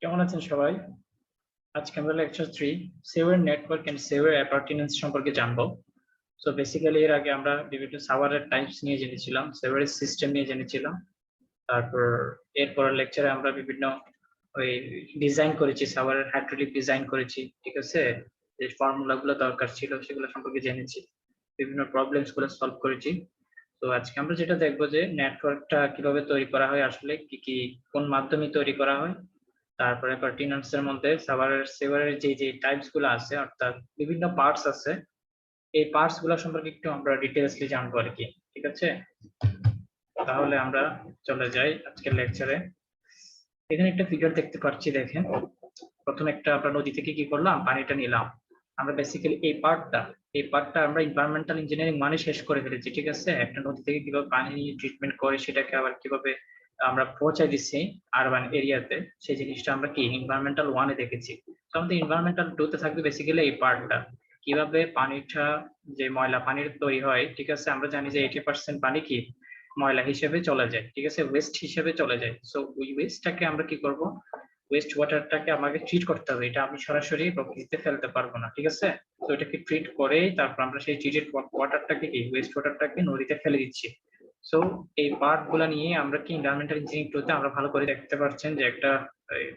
কেমন আছেন সবাই? আজকে আমরা লেকচার 3 সেভার নেটওয়ার্ক এন্ড সেভার অ্যাপার্টেন্স সম্পর্কে জানবো। সো বেসিক্যালি এর আগে আমরা বিভিন্ন সার্ভারের টাইপস নিয়ে জেনেছিলাম, সেভারের সিস্টেম নিয়ে জেনেছিলাম। তারপর এরপরের লেকচারে আমরা বিভিন্ন ওই ডিজাইন করেছি, সার্ভারের হাইড্রোলিক ডিজাইন করেছি, ঠিক আছে? যে ফর্মুলাগুলো দরকার ছিল সেগুলো সম্পর্কে জেনেছি, বিভিন্ন প্রবলেমস গুলো সলভ করেছি। তো আজকে আমরা যেটা দেখবো যে নেটওয়ার্কটা কিভাবে তৈরি করা হয়, আসলে কি কি কোন মাধ্যমে তৈরি করা হয়, তারপরে পার্টিনান্স এর মধ্যে সেভারের যে টাইপস গুলো আছে, অর্থাৎ বিভিন্ন পার্টস আছে, এই পার্টস গুলো সম্পর্কে একটু আমরা ডিটেইলসলি জানবো আর কি। ঠিক আছে, তাহলে আমরা চলে যাই আজকের লেকচারে। এখানে একটা ফিগার দেখতে পাচ্ছি, দেখেন। প্রথমে একটা আমরা নদী থেকে কি করলাম, পানিটা নিলাম। আমরা বেসিক্যালি এই পার্টটা আমরা এনভায়রনমেন্টাল ইঞ্জিনিয়ারিং মানে শেষ করে ফেলেছি। ঠিক আছে, একটা নদী থেকে কিভাবে পানি ট্রিটমেন্ট করে সেটাকে আবার কিভাবে আমরা পৌঁছায় দিচ্ছি আরবান এরিয়াতে, সেই জিনিসটা আমরা কি এনভায়রনমেন্টাল ওয়ানে দেখেছি। তো আমাদের এনভায়রনমেন্টাল টুতে থাকবে বেসিক্যালি এই পার্টটা, কিভাবে পানিটা, যে ময়লা পানির তৈরি হয়। ঠিক আছে, আমরা জানি যে 80% পানি কি ময়লা হিসেবে চলে যায়, ঠিক আছে, ওয়েস্ট হিসেবে চলে যায়। সো ওই ওয়েস্টটাকে আমরা কি করব, ওয়েস্ট ওয়াটারটাকে আমাকে ট্রিট করতে হবে, এটা আমি সরাসরি প্রকৃতিতে ফেলতে পারবো না। ঠিক আছে, তো এটাকে ট্রিট করেই তারপর আমরা সেই ট্রিটেড ওয়াটারটাকে কি ওয়েস্ট ওয়াটারটাকে নদীতে ফেলে দিচ্ছি। সো এই পার্ট গুলা নিয়ে আমরা কি এনভায়রনমেন্টাল ইঞ্জিনিয়ারিং টুতে আমরা ভালো করে দেখতে পাচ্ছেন যে একটা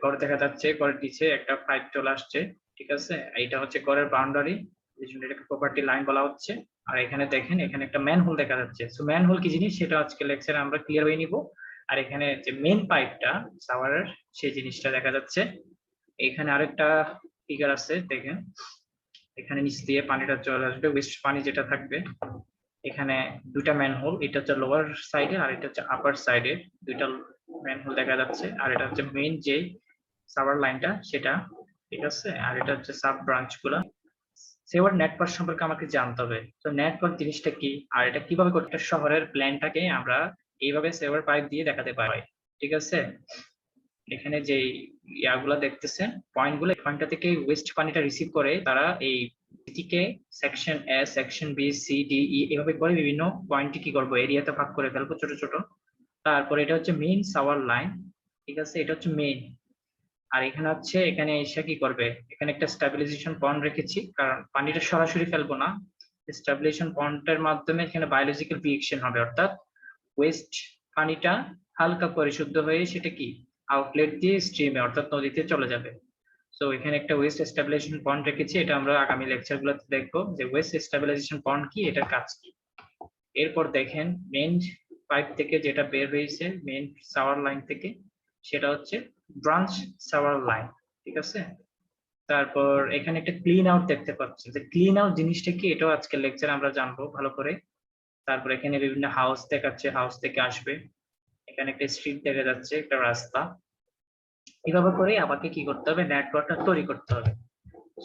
ঘর দেখা যাচ্ছে, ঘরের নিচে একটা পাইপ চলে আসছে। ঠিক আছে, এইটা হচ্ছে ঘরের বাউন্ডারি, এই জন্য এটাকে প্রপার্টি লাইন বলা হচ্ছে। আর এখানে দেখেন, এখানে একটা ম্যানহোল দেখা যাচ্ছে। সো ম্যানহোল কি জিনিস সেটা আজকে লেকচারে আমরা ক্লিয়ার হয়ে নিব। আর এখানে যে মেন পাইপটা শাওয়ারের, সেই জিনিসটা দেখা যাচ্ছে। এখানে আরেকটা ফিগার আছে, দেখেন। এখানে নিচ দিয়ে পানিটা চলে আসবে, ওয়েস্ট পানি যেটা থাকবে। এখানে দুইটা ম্যানহোল, এটা হচ্ছে লোয়ার সাইডে আর এটা হচ্ছে আপার সাইডে, দুইটা ম্যানহোল দেখা যাচ্ছে। আর এটা হচ্ছে মেইন যে সার্ভার লাইনটা সেটা, ঠিক আছে। আর এটা হচ্ছে সাব ব্রাঞ্চ গুলা। সেভার নেটওয়ার্ক সম্পর্কে আমাকে জানতে হবে। তো নেটওয়ার্ক জিনিসটা কি, আর এটা কিভাবে করতে, একটা শহরের প্ল্যানটাকে আমরা এইভাবে সেভার পাইপ দিয়ে দেখাতে পারি। ঠিক আছে, এখানে যে ইয়াগুলা দেখতেছেন, পয়েন্টগুলো, পয়েন্টটা থেকে ওয়েস্ট পানিটা রিসিভ করে তারা এই এটিকে সেকশন এ, সেকশন বি, সি, ডি, ই এভাবে করে বিভিন্ন পয়েন্টে কি করবো, এরিয়াতে ভাগ করে ফেলবো ছোট ছোট। তারপর এটা হচ্ছে মেইন সাওয়ার লাইন, ঠিক আছে, এটা হচ্ছে মেইন। আর এখানে হচ্ছে, এখানে এসে কি করবে, এখানে একটা স্টেবিলাইজেশন পয়েন্ট রেখেছি, কারণ পানিটা সরাসরি ফেলবো না। স্টেবিলাইজেশন পয়েন্টের মাধ্যমে এখানে বায়োলজিক্যাল রিঅ্যাকশন হবে, অর্থাৎ ওয়েস্ট পানিটা হালকা পরিশুদ্ধ হয়ে সেটা কি আউটলেট দিয়ে স্ট্রিমে, অর্থাৎ নদীতে চলে যাবে। সো এখানে একটা ওয়েস্ট স্টেবিলাইজেশন পয়েন্ট রেখেছি, এটা আমরা আগামী লেকচার গুলোতে দেখবো যে ওয়েস্ট স্টেবিলাইজেশন পয়েন্ট কি, এটার কাজ কি। এরপর দেখেন, মেইন পাইপ থেকে যেটা বের হয়েছে মেইন সাওয়ার লাইন থেকে, সেটা হচ্ছে ব্রাঞ্চ সাওয়ার লাইন, ঠিক আছে। তারপর এখানে একটা ক্লিন আউট দেখতে পাচ্ছি, যে ক্লিন আউট জিনিসটা কি, এটাও আজকের লেকচারে আমরা জানবো ভালো করে। তারপর এখানে বিভিন্ন হাউস দেখাচ্ছে, হাউস থেকে আসবে। এখানে একটা স্ট্রিট দেখা যাচ্ছে, একটা রাস্তা। এভাবে করে আমাকে কি করতে হবে, নেটওয়ার্কটা তৈরি করতে হবে।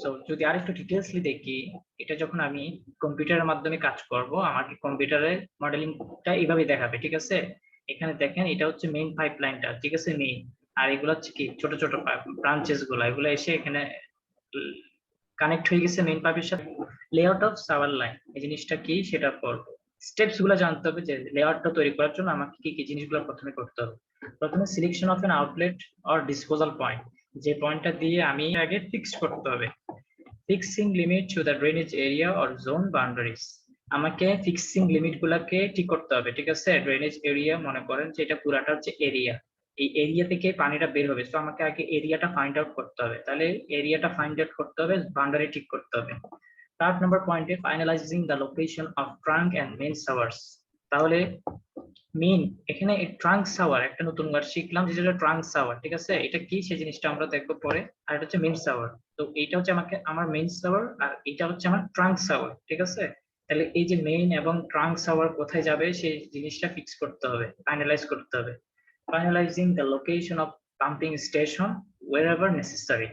সো যদি আরেকটু ডিটেইলসলি দেখি, এটা যখন আমি কম্পিউটারের মাধ্যমে কাজ করব, আমাকে কম্পিউটারে মডেলিংটা এইভাবে দেখাবে। ঠিক আছে, এখানে দেখেন, এটা হচ্ছে মেইন পাইপলাইনটা, ঠিক আছে, মেইন। আর এগুলো হচ্ছে কি ছোট ছোট ব্রাঞ্চেস গুলো, এগুলো এসে এখানে কানেক্ট হয়ে গেছে মেইন পাইপের সাথে। লেআউট অফ সাওয়ার লাইন, এই জিনিসটা কি সেটা পড়ব। স্টেপস গুলো জানতে হবে, যে লেআউটটা তৈরি করার জন্য আমাকে কি কি জিনিসগুলো প্রথমে করতে হবে। প্রথমে selection of N outlet or disposal point, যে পয়েন্টটা দিয়ে আমি আগে ফিক্স করতে হবে। Fixing limit to the drainage area or zone boundaries, আমাকে ফিক্সিং লিমিট গুলাকে ঠিক করতে হবে। ঠিক আছে, ড্রেনেজ এরিয়া মনে করেন যে এটা পুরাটা হচ্ছে এরিয়া, এই এরিয়া থেকে পানিটা বের হবে, তো আমাকে আগে এরিয়াটা ফাইন্ড আউট করতে হবে। তাহলে এরিয়াটা ফাইন্ড আউট করতে হবে, বাউন্ডারি ঠিক করতে হবে। 3 নম্বর পয়েন্টে finalising the location of trunk and main sewers, তাহলে মেইন, এখানে ট্রাঙ্ক সাওয়ার একটা নতুন ওয়ার্ড শিখলাম, যেটা ট্রাঙ্ক সাওয়ার। ঠিক আছে, এটা কি সেই জিনিসটা আমরা দেখবো পরে। আর এটা হচ্ছে মেইন সাওয়ার, তো এইটা হচ্ছে আমাকে আমার মেইন সাওয়ার, আর এটা হচ্ছে আমার ট্রাঙ্ক সাওয়ার। ঠিক আছে, তাহলে এই যে মেইন এবং ট্রাঙ্ক সাওয়ার কোথায় যাবে সেই জিনিসটা ফিক্স করতে হবে, ফাইনালাইজ করতে হবে। Finalising the location of pumping station wherever necessary,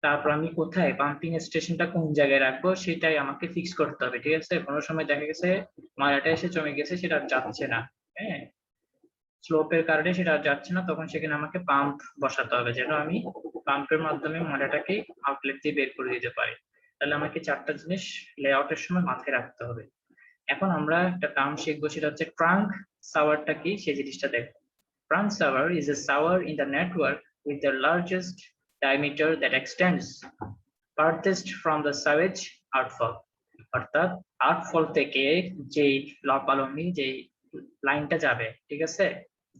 তারপর আমি কোথায় পাম্পিং স্টেশনটা কোন জায়গায় রাখবো সেটাই আমাকে ফিক্স করতে হবে। ঠিক আছে, কোনো সময় দেখা গেছে ময়লাটা এসে জমে গেছে, সেটা আর যাচ্ছে না, হ্যাঁ, স্লোপের কারণে সেটা আর যাচ্ছে না, তখন সেখানে আমাকে পাম্প বসাতে হবে, যেন আমি পাম্পের মাধ্যমে ময়লাটাকে আউটলেট দিয়ে বের করে দিতে পারি। তাহলে আমাকে 4টা জিনিস লেআউটের সময় মাথায় রাখতে হবে। এখন আমরা একটা টার্ম শিখবো, সেটা হচ্ছে ট্রাঙ্ক সাওয়ারটা কি সেই জিনিসটা দেখবো। Trunk shower is a shower in the network with the largest diameter that extends farthest from the sewage outfall. অর্থাৎ আউটফল থেকে যে লম্বালম্বি যে লাইনটা যাবে, ঠিক আছে,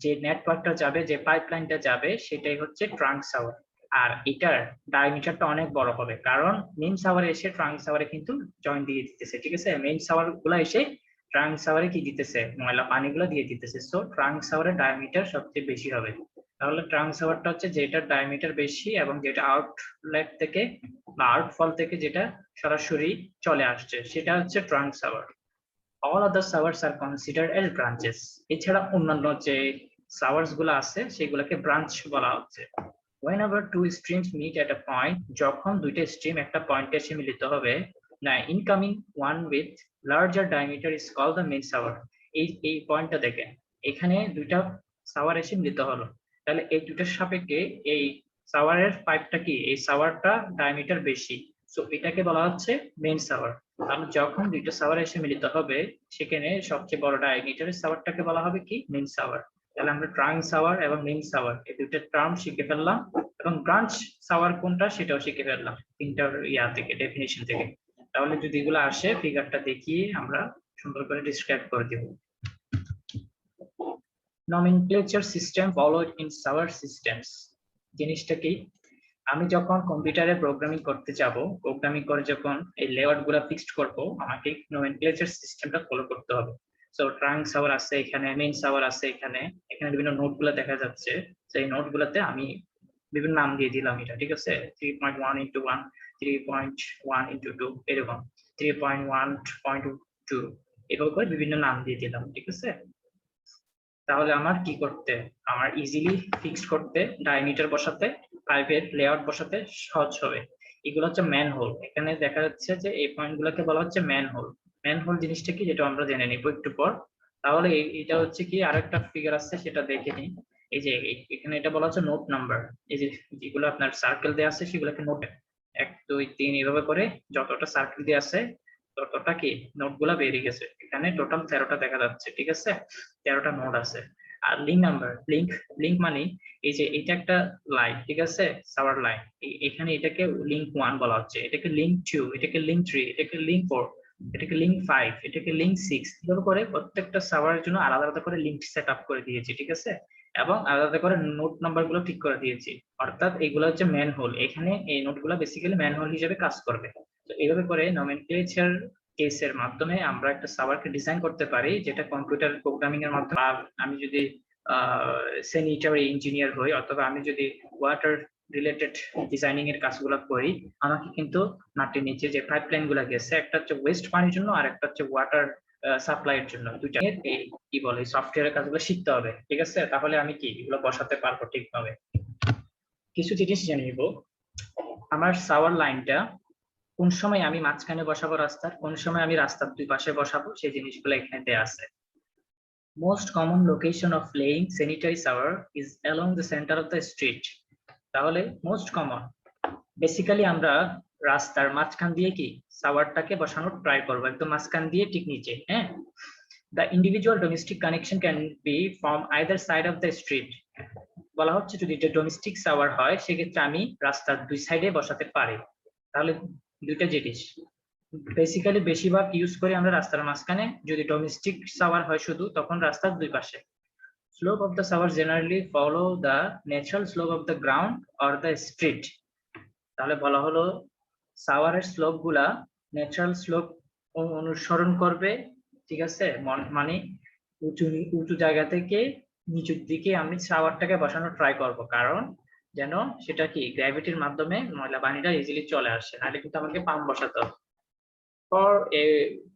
যে নেটওয়ার্কটা যাবে, যে পাইপলাইনটা যাবে, সেটাই হচ্ছে ট্রাঙ্ক সাওয়ার। আর এটার ডায়ামিটারটা অনেক বড় হবে, কারণ মেইন সাওয়ারে এসে ট্রাঙ্ক সাওয়ারে কিন্তু জয়েন্ট দিয়ে দিতেছে, ঠিক আছে। মেইন সাওয়ার গুলা এসে ট্রাঙ্ক সাওয়ারে কি দিতেছে, ময়লা পানিগুলো দিয়ে দিতেছে। সো ট্রাঙ্ক সাওয়ারের ডায়ামিটার সবচেয়ে বেশি হবে। তাহলে ট্রাঙ্ক সাওয়ারটা হচ্ছে যেটার ডায়ামিটার বেশি এবং যেটা আউটলেট থেকে বা আউটফল থেকে যেটা সরাসরি চলে আসছে, সেটা হচ্ছে trunk sewer. All other showers are considered as branches. এছাড়া অন্যান্য যে showers গুলো আছে সেগুলোকে ব্রাঞ্চ বলা হচ্ছে। Whenever two streams meet at a point, যখন দুইটা স্ট্রিম একটা পয়েন্টে এসে মিলিত হবে, the incoming one with larger diameter is called the main shower. এই পয়েন্টটা দেখেন, এখানে দুইটা শাওয়ার এসে মিলিত হলো, তাহলে এই দুইটার সাপেক্ষে এই শাওয়ারের পাইপটা কি, এই শাওয়ারটা ডায়ামিটার বেশি, সো এটাকে বলা হচ্ছে মেইন শাওয়ার। তাহলে যখন দুইটা শাওয়ার এসে মিলিত হবে, সেখানে সবচেয়ে বড় ডায়ামিটারের শাওয়ারটাকে বলা হবে কি, মেইন শাওয়ার। তাহলে আমরা ট্রাঙ্ক শাওয়ার এবং মেইন শাওয়ার এই দুইটা টার্ম শিখে ফেললাম, এবং ব্রাঞ্চ শাওয়ার কোনটা সেটাও শিখে ফেললাম তিনটার থেকে, ডেফিনিশন থেকে। তাহলে যদি এগুলো আসে, ফিগারটা দেখিয়ে আমরা সুন্দর করে ডিসক্রাইব করে দিব। nomenclature system followed in shower systems জিনিসটা কি, আমি যখন কম্পিউটারে প্রোগ্রামিং করতে যাব, প্রোগ্রামিং করে যখন এই লেআউট গুলা ফিক্সড করব, আমাকে নোমেনক্লেচার সিস্টেমটা ফলো করতে হবে। সো ট্রাঙ্ক শাওয়ার আছে এখানে, মেইন শাওয়ার আছে এখানে, এখানে বিভিন্ন নোট গুলা দেখা যাচ্ছে, সেই নোট গুলাতে আমি বিভিন্ন নাম দিয়ে দিলাম এটা, ঠিক আছে। 3.1 × 1, 3.1 × 2, এরকম 3.1.2, এভাবে করে বিভিন্ন নাম দিয়ে দিলাম, ঠিক আছে। তাহলে আমার কি করতে, আমার ইজিলি ফিক্সড করতে, ডায়ামিটার বসাতে, পাইপের লেআউট বসাতে সহজ হবে। এগুলো হচ্ছে ম্যানহোল। এখানে দেখা যাচ্ছে যে এই পয়েন্ট গুলোকে বলা হচ্ছে ম্যানহোল। ম্যানহোল জিনিসটা কি, যেটা আমরা জেনে নিব একটু পর। তাহলে এটা হচ্ছে কি, আরেকটা ফিগার আছে সেটা দেখে নিই। এই যে এখানে এটা বলা হচ্ছে নোট নাম্বার। এই যে যেগুলো আপনার সার্কেল দেওয়া আছে সেগুলোকে নোট 1 2 3 এভাবে করে যতটা সার্কেল দেওয়া আছে ততটা কি নোট গুলা বেরিয়ে গেছে। এখানে টোটাল 13টা দেখা যাচ্ছে, ঠিক আছে, 13টা নোট আছে। আর লিঙ্ক নাম্বার, লিঙ্ক মানে এই যে এটা একটা লাইন, ঠিক আছে, সাওয়ার লাইন, এখানে এটাকে লিঙ্ক 1 বলা হচ্ছে, এটাকে লিঙ্ক 2, এটাকে লিঙ্ক 3, এটাকে লিঙ্ক 4, এটাকে লিঙ্ক 5, এটাকে লিঙ্ক 6, এভাবে করে প্রত্যেকটা সাওয়ারের জন্য আলাদা আলাদা করে লিঙ্ক সেট আপ করে দিয়েছি, ঠিক আছে, এবং আলাদা করে নোট নাম্বার গুলো ঠিক করে দিয়েছি। অর্থাৎ এগুলো হচ্ছে ম্যানহোল, এখানে এই নোটগুলো বেসিক্যালি ম্যানহোল হিসেবে কাজ করবে। তো এইভাবে করে নমেনক্লেচার কেসের মাধ্যমে আমরা একটা সার্ভারকে ডিজাইন করতে পারি, যেটা কম্পিউটার প্রোগ্রামিং এর মাধ্যমে। আমি যদি স্যানিটারি ইঞ্জিনিয়ার হই, অথবা আমি যদি ওয়াটার রিলেটেড ডিজাইনিং এর কাজগুলো করি, আমাকে কিন্তু মাটির নিচে যে পাইপলাইন গুলা গেছে, একটা হচ্ছে ওয়েস্ট পানির জন্য আর একটা হচ্ছে ওয়াটার সাপ্লাইয়ের জন্য, দুইটা কি বলে সফটওয়্যারের কাজগুলো শিখতে হবে, ঠিক আছে। তাহলে আমি কি এগুলো বসাতে পারবো ঠিকভাবে। কিছু জিনিস জেনে নিব, আমার সাওয়ার লাইনটা কোন সময় আমি মাঝখানে বসাবো রাস্তার, কোন সময় আমি রাস্তার দুই পাশে বসাবো, সেই জিনিসগুলো এখানে দেয়া আছে। Most common location of laying sanitary shower is along the center of the street. তাহলে মোস্ট কমন, বেসিক্যালি আমরা রাস্তার মাঝখান দিয়ে কি শাওয়ারটাকে বসানোর ট্রাই করবো, একদম মাঝখান দিয়ে ঠিক নিচে, হ্যাঁ। The individual domestic connection can be from either side of the street. বলা হচ্ছে যদি এটা ডোমেস্টিক শাওয়ার হয়, সেক্ষেত্রে আমি রাস্তার দুই সাইডে বসাতে পারি। তাহলে দুইটা জিনিস বেসিক্যালি বেশিরভাগ ইউজ করি আমরা রাস্তার মাঝখানে, যদি ডোমেস্টিক শাওয়ার হয় শুধু, তখন রাস্তার দুই পাশে। Slope of the shower generally follow the natural slope of the ground or the street. তাহলে বলা হলো শাওয়ারের স্লোপ গুলা ন্যাচারাল স্লোপ অনুসরণ করবে, ঠিক আছে, মানে উঁচু জায়গা থেকে নিচুর দিকে আমি শাওয়ারটাকে বসানোর ট্রাই করব, কারণ যেন সেটা কি গ্র্যাভিটির মাধ্যমে ময়লা পানিটা ইজিলি চলে আসে, নাহলে কিন্তু আমাকে পাম্প বসাতে হবে।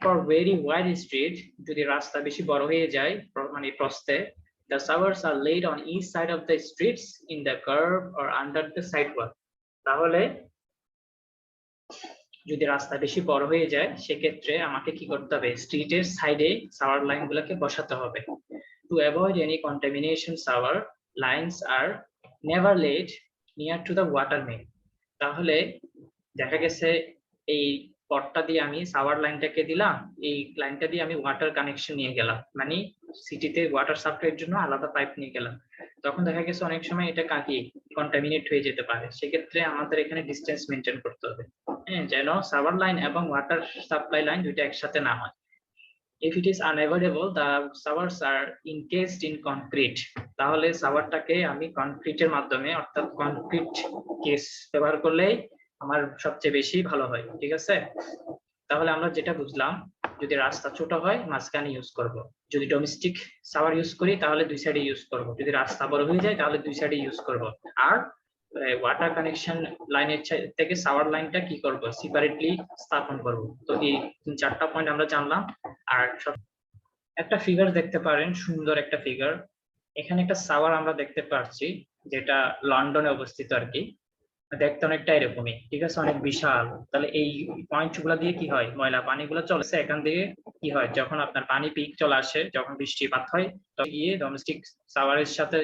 For very wide street, যদি রাস্তা বেশি বড় হয়ে যায় মানে প্রস্থে, the showers are laid on each side of the streets in the curve or under the sidewalk. তাহলে যদি রাস্তা বেশি বড় হয়ে যায়, সেক্ষেত্রে আমাকে কি করতে হবে, স্ট্রিটের সাইডে শাওয়ার লাইন গুলোকে বসাতে হবে। To avoid any contamination, shower lines are never laid near to the water main. তাহলে দেখা গেছে এই পটটা দিয়ে আমি শাওয়ার লাইনটাকে দিলাম, এই লাইনটা দিয়ে আমি ওয়াটার কানেকশন নিয়ে গেলাম, মানে সিটিতে ওয়াটার সাপ্লাইয়ের জন্য আলাদা পাইপ নিয়ে গেলাম। তখন দেখা গেছে অনেক সময় এটা কাকি কন্টামিনেট হয়ে যেতে পারে। সেক্ষেত্রে আমাদের এখানে ডিসটেন্স মেনটেন করতে হবে, হ্যাঁ, যেন সার্ভার লাইন এবং ওয়াটার সাপ্লাই লাইন দুইটা একসাথে না হয়। If it is unavoidable, the showers are encased in concrete, তাহলে শাওয়ারটাকে আমি কনক্রিটের মাধ্যমে অর্থাৎ কনক্রিট কেস ব্যবহার করলেই আমার সবচেয়ে বেশি ভালো হয়। ঠিক আছে, তাহলে আমরা যেটা বুঝলাম, যদি রাস্তা ছোট হয় মাঝখানে ইউজ করব, যদি ডোমেস্টিক শাওয়ার ইউজ করি তাহলে দুই সাইডে ইউজ করব, যদি রাস্তা বড় হয়ে যায় তাহলে দুই সাইডে ইউজ করব। আর ওয়াটার কানেকশন লাইনের থেকে শাওয়ার লাইনটা কি করব, সেপারেটলি স্থাপন করব। তো এই 3-4টা পয়েন্ট আমরা জানলাম। আর একটা ফিগার দেখতে পারেন, সুন্দর একটা ফিগার। এখানে একটা শাওয়ার আমরা দেখতে পাচ্ছি, যেটা লন্ডনে অবস্থিত আর কি। দেখতে অনেকটা এরকমই, ঠিক আছে, অনেক বিশাল। তাহলে এই পয়েন্ট গুলা দিয়ে কি হয়, ময়লা পানিগুলো চলেছে এখান দিয়ে কি হয়, যখন আপনার পানি পিক চলে আসে, যখন বৃষ্টিপাত হয় তখন গিয়ে ডোমেস্টিক শাওয়ারের সাথে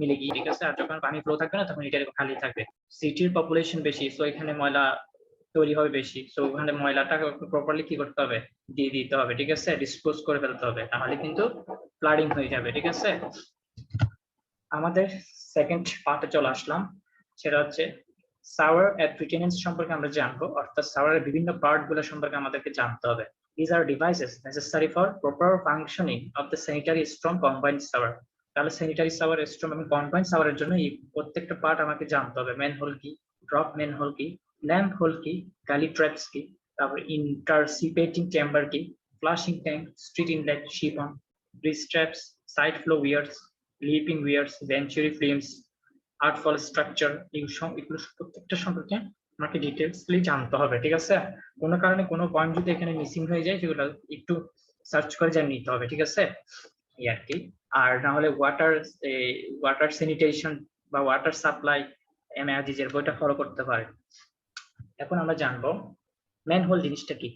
মিলে গিয়ে, ঠিক আছে। আর যখন পানি ফ্লো থাকবে না তখন এটা খালি থাকবে। সিটির পপুলেশন বেশি, তো এখানে ময়লা তৈরি হবে বেশি, তো ওখানে ময়লাটা প্রপারলি কি করতে হবে, দিয়ে দিতে হবে, ঠিক আছে, ডিসপোজ করে ফেলতে হবে, তাহলে কিন্তু ফ্লাডিং হয়ে যাবে। ঠিক আছে, আমাদের সেকেন্ড পার্টে চলে আসলাম, সেটা হচ্ছে শাওয়ার অ্যাপ্রিটেনেন্স সম্পর্কে আমরা জানবো, অর্থাৎ শাওয়ারের বিভিন্ন পার্ট গুলো সম্পর্কে আমাদেরকে জানতে হবে। These are devices necessary for proper functioning of the sanitary storm combined shower. তাহলে স্যানিটারি শাওয়ার, স্ট্রম এবং কম্বাইন্ড শাওয়ারের জন্য এই প্রত্যেকটা পার্ট আমাকে জানতে হবে। ম্যানহোল কি, ড্রপ ম্যানহোল কি, ল্যাম্প হোল কি, গালি ট্র্যাপস কি, তারপর ইন্টারসিপেটিং চেম্বার কি, flushing tank, street inlet, siphon, bridge traps, side flow weirs, leaping weirs, venturi flumes, outfall structure, এগুলো প্রত্যেকটা সম্পর্কে আমাকে ডিটেইলসলি জানতে হবে। ঠিক আছে, কোনো কারণে কোনো পয়েন্ট যদি এখানে মিসিং হয়ে যায় সেগুলো একটু সার্চ করে জেনে নিতে হবে। ঠিক আছে, এই আর কি। আর না হলে ওয়াটার স্যানিটেশন বা ওয়াটার সাপ্লাই এমএআরজিজের বইটা ফলো করতে পারে। এখন আমরা জানবো ম্যানহোল জিনিসটা কি।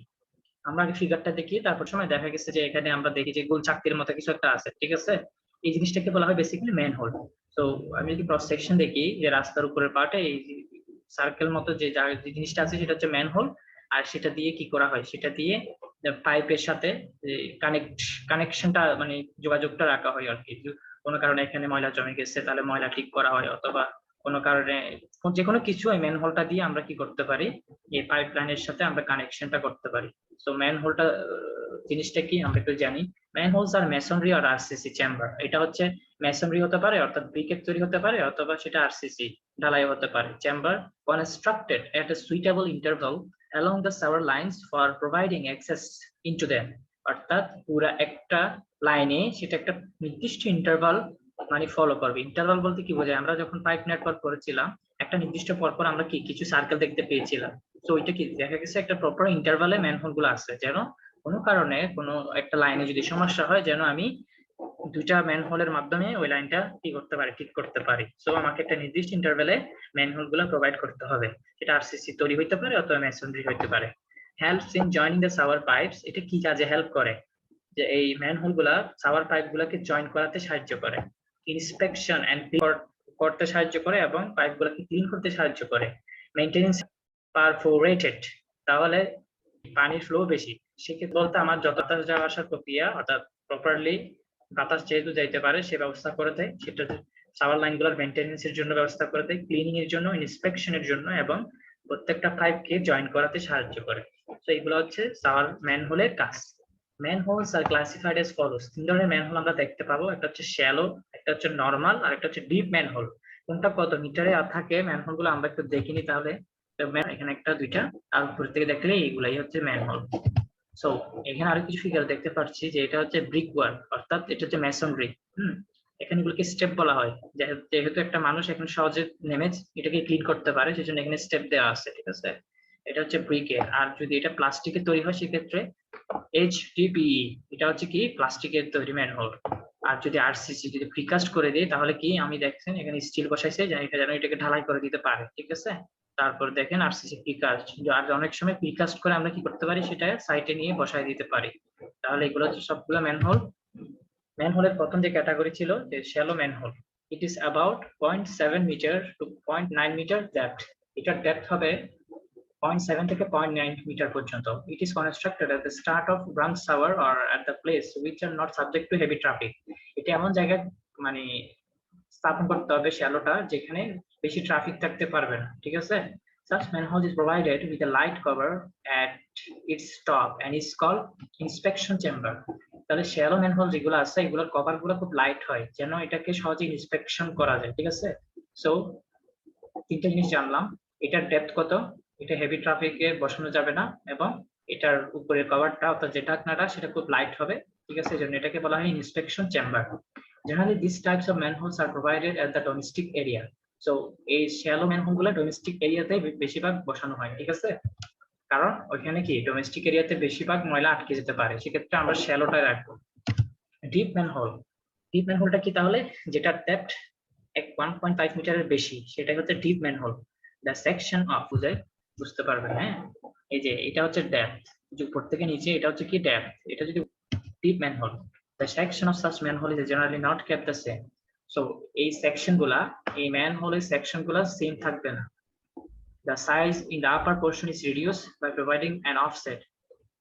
আমরা আগে ফিগারটা দেখি, তারপর সময় দেখা গেছে যে এখানে আমরা দেখি যে গোল চাকতির মতো কিছু একটা আছে। ঠিক আছে, এই জিনিসটাকে বলা হয় বেসিক্যালি ম্যানহোল। তো আমি যদি ক্রস সেকশন দেখি, যে রাস্তার উপরের পার্টে এই সার্কেল মতো যে জিনিসটা আছে সেটা হচ্ছে ম্যানহোল। আর সেটা দিয়ে কি করা হয়, সেটা দিয়ে পাইপের সাথে কানেকশনটা মানে যোগাযোগটা রাখা হয় আর কি। কোনো কারণে এখানে ময়লা জমে গেছে তাহলে ময়লা ঠিক করা হয়, অথবা কোনো কারণে যে কোনো কিছু এই ম্যানহোলটা দিয়ে আমরা কি করতে পারি, এই পাইপ লাইনের সাথে আমরা কানেকশনটা করতে পারি। তো ম্যানহোলটা জিনিসটা কি আমরা একটু জানি। ম্যানহোলস আর মেসনরি আর আরসিসি চেম্বার। এটা হচ্ছে মেসনরি হতে পারে অর্থাৎ ব্রিকেট তৈরি হতে পারে, অথবা সেটা আরসিসি ঢালাই হতে পারে। Chamber constructed at a suitable interval along the shower lines for providing access into them, অর্থাৎ পুরা একটা লাইনে সেটা একটা নির্দিষ্ট ইন্টারভাল মানে ফলো করবে। ইন্টারভাল বলতে কি বোঝায়, আমরা যখন পাইপ নেটওয়ার্ক করেছিলাম একটা নির্দিষ্ট পরপর আমরা কি কিছু সার্কেল দেখতে পেয়েছিলাম। তো ওইটা কি দেখা গেছে একটা প্রপার ইন্টারভালে ম্যানহোল গুলো আছে, যেন কোনো কারণে কোনো একটা লাইনে যদি সমস্যা হয় যেন আমি দুইটা ম্যানহোলের মাধ্যমে ওই লাইনটা কি করতে পারি, ঠিক করতে পারি। সো আমাকে একটা নির্দিষ্ট ইন্টারভ্যালে ম্যানহোল গুলো প্রোভাইড করতে হবে। এটা আরসিসি তৈরি হইতে পারে অথবা মেসনরি হইতে পারে। Helps in joining the shower pipes. এটা কি কাজে হেল্প করে, যে এই ম্যানহোল গুলা শাওয়ার পাইপ গুলাকে জয়েন করাতে সাহায্য করে, ইন্সপেকশন এন্ড করতে সাহায্য করে এবং পাইপ গুলাকে ক্লিন করতে সাহায্য করে। মেইনটেনেন্স পারফোরেটেড, তাহলে পানির ফ্লো বেশি, সেক্ষেত্রে বলতে আমার যত বাতাস যাওয়া আসার প্রক্রিয়া অর্থাৎ প্রপারলি বাতাস যেহেতু যাইতে পারে সে ব্যবস্থা করে দেয়, সেটা শাওয়ার লাইন গুলোর মেইনটেনেন্স এর জন্য ব্যবস্থা করে দেয়, ক্লিনিং এর জন্য, ইন্সপেকশনের জন্য এবং প্রত্যেকটা পাইপকে জয়েন করাতে সাহায্য করে। তো এগুলো হচ্ছে শাওয়ার ম্যানহোলের কাজ। ম্যানহোলস আর ক্লাসিফাইড এস ফলোস। 3 ধরনের ম্যানহোল আমরা দেখতে পাবো, একটা হচ্ছে শ্যালো, একটা হচ্ছে নরমাল আর একটা হচ্ছে ডিপ ম্যানহোল। কোনটা কত মিটারে থাকে ম্যানহোল গুলো আমরা একটু দেখিনি, তাহলে এখানে একটা দুইটা আর উপর থেকে দেখলে এইগুলাই হচ্ছে ম্যানহোল। সো এখানে আরো কিছু ফিগার দেখতে পাচ্ছি, যে এটা হচ্ছে ব্রিক ওয়াল অর্থাৎ এটা হচ্ছে মেসনরি। এখানে এগুলোকে স্টেপ বলা হয়, যেহেতু একটা মানুষ এখানে সহজে নেমে এটাকে ক্লিন করতে পারে সেজন্য এখানে স্টেপ দেওয়া আছে। ঠিক আছে, এটা হচ্ছে ব্রিকের। আর যদি এটা প্লাস্টিকের তৈরি হয় সেক্ষেত্রে HDPE, এটা হচ্ছে কি প্লাস্টিকের তৈরি ম্যানহোল। আর যদি আরসিসি যদি প্রিকাস্ট করে দিই তাহলে কি, আমি দেখছেন এখানে স্টিল বসাইছে যেন এটাকে ঢালাই করে দিতে পারে। ঠিক আছে, তারপর দেখেন আরসিসি প্রিকাস্ট, আর অনেক সময় প্রিকাস্ট করে আমরা কি করতে পারি, সেটা সাইটে নিয়ে বসাই দিতে পারি। তাহলে এগুলো হচ্ছে সবগুলো ম্যানহোল। ম্যানহোলের প্রথম যে ক্যাটাগরি ছিল যে shallow manhole. It is about 0.7 metre to 0.9 metre depth. এটার ডেপথ হবে 0.7 থেকে 0.9 মিটার পর্যন্ত। It is constructed at the start of branch shower or at the place which are not subject to heavy traffic. এটা এমন জায়গায় মানে স্থাপন করতে হবে শ্যালোটা, যেখানে বেশি ট্রাফিক থাকতে পারবে না, ঠিক আছে? Such manhole is provided with a light cover at its top and is called inspection chamber. তাহলে শ্যালো ম্যানহোল যেগুলো আছে এগুলোর কভার গুলো খুব লাইট হয়, যেন এটাকে সহজে ইন্সপেকশন করা যায়, ঠিক আছে? সো তিনটা জিনিস জানলাম, এটার ডেপথ কত, এটা হেভি ট্রাফিকে বসানো যাবে না, এবং এটার উপরের কভারটা অর্থাৎ যে ঢাকনাটা সেটা খুব লাইট হবে, ঠিক আছে? এজন্য এটাকে বলা হয় inspection chamber. Generally, these types of manholes are provided at the domestic area. So, এই শ্যালো ম্যানহোল গুলো ডোমেস্টিক এরিয়াতে বেশিরভাগ বসানো হয়, ঠিক আছে? কারণ ওইখানে কি ডোমেস্টিক এরিয়াতে বেশিরভাগ ময়লা আটকে যেতে পারে, সেক্ষেত্রে আমরা শ্যালোটাই রাখবো। ডিপ ম্যানহোল, ডিপ ম্যানহোলটা কি তাহলে? যেটা ডেপথ 1.5 মিটারের বেশি, সেটা হচ্ছে deep manhole. The section of, বুঝতে পারবেন, হ্যাঁ? এই যে এটা হচ্ছে ডেপথ, যে উপর থেকে নিচে এটা হচ্ছে কি ডেপথ, এটা যদি deep manhole. The section of such manhole is generally not kept the same. So এই সেকশন গুলা, এই ম্যানহোলের সেকশন গুলা সেম থাকবে না। The size in the upper portion is reduced by providing an offset.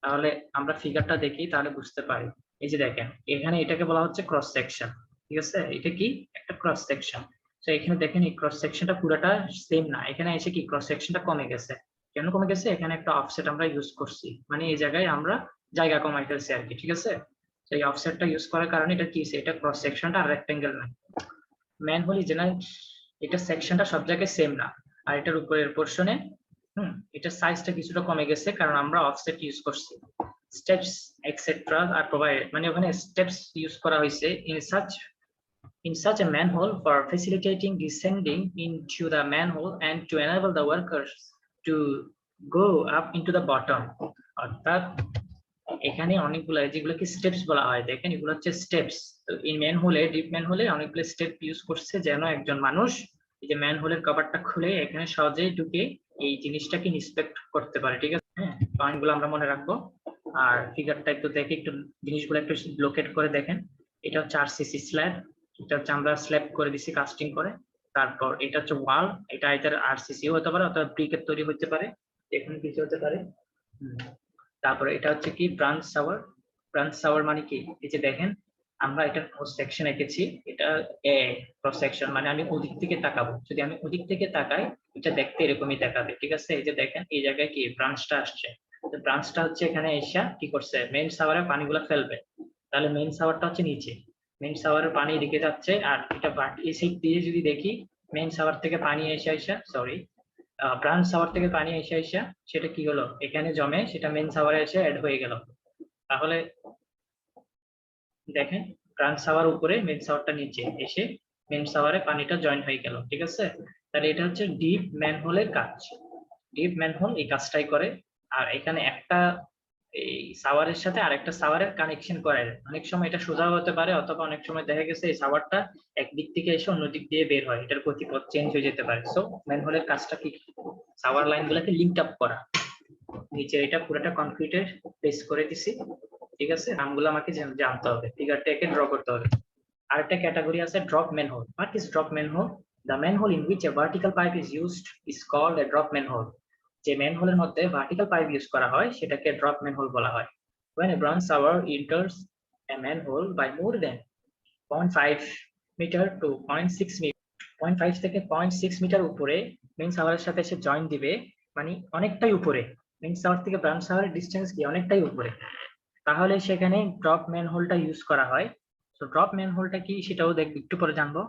তাহলে আমরা ফিগারটা দেখি তাহলে বুঝতে পারি। এই যে দেখেন এখানে এটাকে বলা হচ্ছে ক্রস সেকশন, ঠিক আছে? এটা কি একটা ক্রস সেকশন। তো এখানে দেখেন এই ক্রস সেকশনটা পুরোটা সেম না, এখানে এসে কি ক্রস সেকশনটা কমে গেছে। কেন কমে গেছে? এখানে একটা অফসেট আমরা ইউজ করছি, মানে এই জায়গায় আমরা জায়গা কমাই ফেলছি আর কি, ঠিক আছে? তো এই অফসেটটা ইউজ করার কারণে এটা কি, এটা ক্রস সেকশনটা আর রেক্টেঙ্গেল না। ম্যানহোল ইজ জেনারেল, এটা সেকশনটা সব জায়গায় সেম না, আর এটার উপরের পোরশনে এটা সাইজটা কিছুটা কমে গেছে কারণ আমরা অফসেট ইউজ করছি। স্টেপস এটসেট্রা আর প্রোভাইডেড, মানে ওখানে স্টেপস ইউজ করা হয়েছে in such a manhole for facilitating descending into the manhole and to enable the workers to go up into the bottom. অর্থাৎ এখানে অনেকগুলো যেগুলোকে স্টেপস বলা হয়, দেখেন এগুলো হচ্ছে স্টেপস। তো এই ম্যানহোলে, ডিপ ম্যানহোলে অনেকগুলো স্টেপ ইউজ করছে যেন একজন মানুষ এই যে ম্যানহোলের কভারটা খুলে এখানে সহজেই ঢুকে এই জিনিসটাকে ইন্সপেক্ট করতে পারে, ঠিক আছে? হ্যাঁ, পয়েন্টগুলো আমরা মনে রাখবো। আর ফিগারটা একটু দেখে একটু জিনিসগুলো একটু লোকেট করে দেখেন। এটা হচ্ছে আরসিসি স্ল্যাব, এটা হচ্ছে আমরা স্ল্যাব করে দিছি কাস্টিং করে। তারপর এটা হচ্ছে ওয়াল, এটা এটার আরসিসিও হতে পারে অথবা ব্রিকের তৈরি হতে পারে, এখানে কিছু হতে পারে। তারপরে এটা হচ্ছে কি ব্রাঞ্চ শাওয়ার। ব্রাঞ্চ শাওয়ার মানে কি, এই যে দেখেন আমরা এটা ক্রস সেকশন এঁকেছি, এটা এ ক্রস সেকশন, মানে আমি ওদিক থেকে তাকাবো, যদি আমি ওদিক থেকে তাকাই এটা দেখতে এরকমই দেখাবে, ঠিক আছে? এই যে দেখেন এই জায়গায় কি ব্রাঞ্চটা আসছে, তো ব্রাঞ্চটা হচ্ছে এখানে এসে কি করছে, মেইন শাওয়ারে পানিগুলো ফেলবে। তাহলে মেইন শাওয়ারটা হচ্ছে নিচে, মেইন শাওয়ারের পানি এদিকে যাচ্ছে, আর এটা এই সাইড দিয়ে যদি দেখি মেইন শাওয়ার থেকে পানি এসে ব্রাঞ্চ শাওয়ার থেকে পানি এসে সেটা কি হলো, এখানে জমে, সেটা মেইন শাওয়ারে এসে অ্যাড হয়ে গেল। তাহলে দেখেন ব্রাঞ্চ শাওয়ার উপরে, মেইন শাওয়ারটা নিচে, এসে মেইন শাওয়ারে পানিটা জয়েন হয়ে গেল, ঠিক আছে? তাহলে এটা হচ্ছে ডিপ ম্যানহোলের কাজ। ডিপ ম্যানহোল এই কাজটাই করে। আর এখানে একটা এই শাওয়ারের সাথে আরেকটা শাওয়ারের কানেকশন করে, অনেক সময় এটা সোজা হতে পারে অথবা অনেক সময় দেখা গেছে এই শাওয়ারটা একদিক থেকে এসে অন্য দিক দিয়ে বের হয়, এটার গতিপথ চেঞ্জ হয়ে যেতে পারে। সো ম্যানহোলের কাজটা কি, শাওয়ার লাইন গুলোকে লিঙ্ক আপ করা। নিচে এটা পুরোটা কনক্রিটের প্লেস করে দিছি, ঠিক আছে? নামগুলো আমাকে জানতে হবে, ফিগারটা একে ড্র করতে হবে। আরেকটা ক্যাটাগরি আছে drop manhole. What is drop manhole? The manhole in which a vertical pipe is used is called a drop manhole. যে ম্যানহোলের মধ্যে ভার্টিক্যাল পাইপ ইউজ করা হয় সেটাকে ড্রপ ম্যানহোল বলা হয়। When a branch shower enters a manhole by more than 0.5 metre to 0.6 metre, 0.5 থেকে 0.6 metre উপরে main শাওয়ারের সাথে এসে জয়েন দিবে, মানে অনেকটাই উপরে, মেইন শাওয়ার থেকে ব্রাঞ্চ শাওয়ারের ডিসটেন্স কি অনেকটাই উপরে, তাহলে সেখানে ড্রপ ম্যানহোলটা ইউজ করা হয়। তো ড্রপ ম্যানহোলটা কি সেটাও দেখব, একটু পরে জানবো,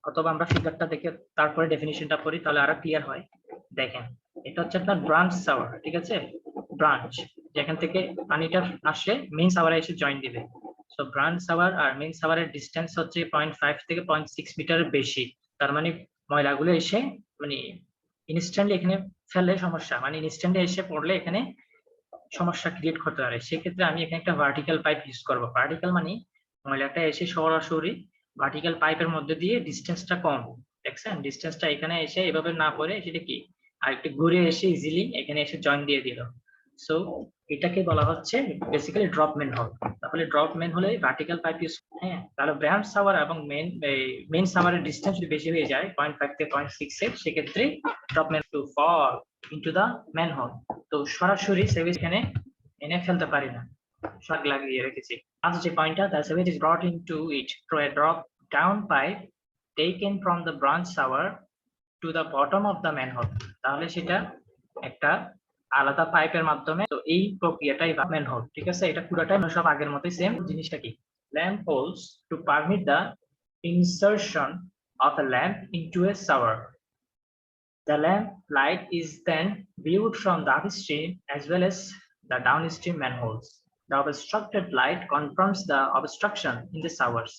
অথবা আমরা ফিগারটা দেখে তারপরে ডেফিনিশনটা পড়ি তাহলে আরো ক্লিয়ার হয়। দেখেন এটা হচ্ছে আপনার ব্রাঞ্চ শাওয়ার, ঠিক আছে? ব্রাঞ্চ যেখান থেকে পানিটা আসে মেইন শাওয়ারে এসে জয়েন দিবে। সো ব্রাঞ্চ শাওয়ার আর মেইন শাওয়ারের ডিসটেন্স হচ্ছে 0.5 থেকে 0.6 মিটারের বেশি, তার মানে ময়লাগুলো এসে মানে ইনস্ট্যান্টলি এখানে ফেললে সমস্যা, মানে ইনস্ট্যান্টলি এসে পড়লে এখানে সমস্যা ক্রিয়েট করতে পারে। সেক্ষেত্রে আমি এখানে একটা ভার্টিক্যাল পাইপ ইউজ করবো। ভার্টিক্যাল মানে ময়লাটা এসে সরাসরি ভার্টিক্যাল পাইপের মধ্যে দিয়ে ডিসটেন্সটা কম, দেখছেন ডিসটেন্সটা এখানে এসে এভাবে না পড়ে সেটা কি আর একটু ঘুরে এসে ইজিলি এখানে এসে জয়েন দিয়ে দিল। সো এটাকে বলা হচ্ছে বেসিক্যালি ড্রপ ম্যানহোল। তাহলে ড্রপ ম্যানহোলে ভার্টিক্যাল পাইপ ইউজ, হ্যাঁ, তাহলে ব্রাঞ্চ শাওয়ার এবং মেইন শাওয়ারের ডিসটেন্স যদি বেশি হয়ে যায় 0.5 থেকে 0.6 এর, সেক্ষেত্রে drop man to fall into the manhole. তো সরাসরি সেভেজ এখানে এনে ফেলতে পারি না, শাক লাগিয়ে রেখেছি। আজ যে পয়েন্টটা, the sewage is brought into it through a drop down pipe taken from the branch shower to the bottom of the manhole, তাহলে সেটা একটা আলাদা পাইপের মাধ্যমে, তো এই প্রক্রিয়াটাই ম্যানহোল। ঠিক আছে, এটা পুরোটাই সব আগের মতোই সেম। জিনিসটা কি, lamp holes to permit the insertion of a lamp into a shower. The lamp light is then viewed from the upstream as well as the downstream manholes. The obstructed light confirms the obstruction in the showers.